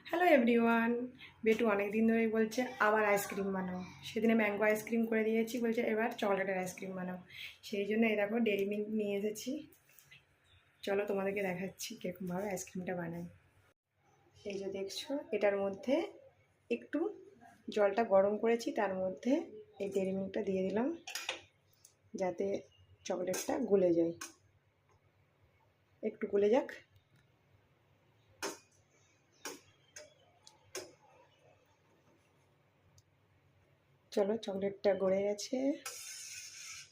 Hello everyone. বেটু অনেক দিন ধরেই বলছে আবার আইসক্রিম বানাও। সেদিনে ম্যাঙ্গো আইসক্রিম করে দিয়েছি, বলছে এবার চকলেটের আইসক্রিম বানাও। সেই জন্য এই দেখো ডেরি মিল্ক নিয়ে এসেছি। চলো তোমাদেরকে দেখাচ্ছি কীরকমভাবে আইসক্রিমটা বানাই। এই যে দেখছো, এটার মধ্যে একটু জলটা গরম করেছি, তার মধ্যে এই ডেরি মিল্কটা দিয়ে দিলাম যাতে চকলেটটা গলে যায়। একটু গলে যাক। চলো, চকলেটটা গড়ে গেছে।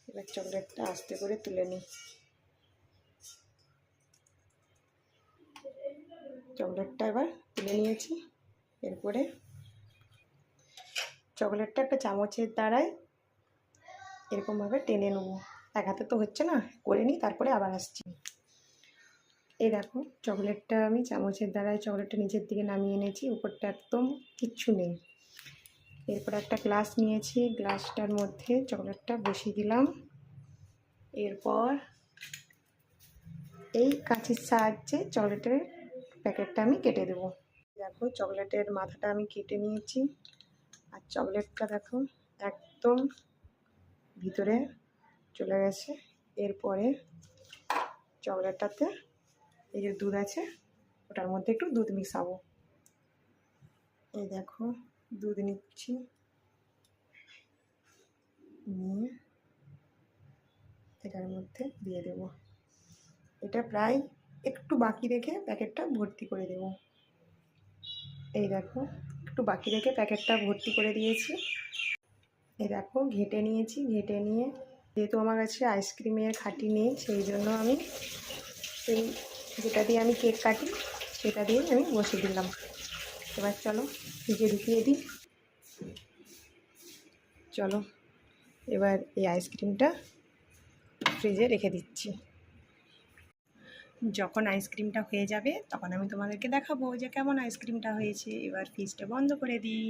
এবার চকলেটটা আস্তে করে তুলে নিই। চকলেটটা এবার তুলে নিয়েছি। এরপরে চকলেটটা একটা চামচের দ্বারায় এরকমভাবে টেনে নেবো। এক হাতে তো হচ্ছে না, করে নিই তারপরে আবার আসছি। এই দেখো, চকলেটটা আমি চামচের দ্বারায় চকলেটটা নিচের দিকে নামিয়ে এনেছি, উপরটা একদম কিচ্ছু নেই। এরপর একটা গ্লাস নিয়েছি, গ্লাসটার মধ্যে চকলেটটা বসিয়ে দিলাম। এরপর এই কাঁচির সাহায্যে চকলেটের প্যাকেটটা আমি কেটে দেবো। দেখো, চকলেটের মাথাটা আমি কেটে নিয়েছি। আর চকলেটটা দেখো একদম ভিতরে চলে গেছে। এরপরে চকলেটটাতে এই যে দুধ আছে, ওটার মধ্যে একটু দুধ মিশাবো। এই দেখো, দুধ নিচ্ছি, নিয়ে এটার মধ্যে দিয়ে দেব। এটা প্রায় একটু বাকি রেখে প্যাকেটটা ভর্তি করে দেব। এই দেখো, একটু বাকি রেখে প্যাকেটটা ভর্তি করে দিয়েছি। এই দেখো, ঘেটে নিয়েছি। ঘেটে নিয়ে, যেহেতু আমার কাছে আইসক্রিমের খাঁটি নেই, সেই জন্য আমি সেই যেটা দিয়ে আমি কেক কাটি সেটা দিয়ে আমি বসিয়ে দিলাম। এবার চলো ফ্রিজে ঢুকিয়ে দিই। চলো এবার এই আইসক্রিমটা ফ্রিজে রেখে দিচ্ছি। যখন আইসক্রিমটা হয়ে যাবে তখন আমি তোমাদেরকে দেখাবো যে কেমন আইসক্রিমটা হয়েছে। এবার ফ্রিজটা বন্ধ করে দিই।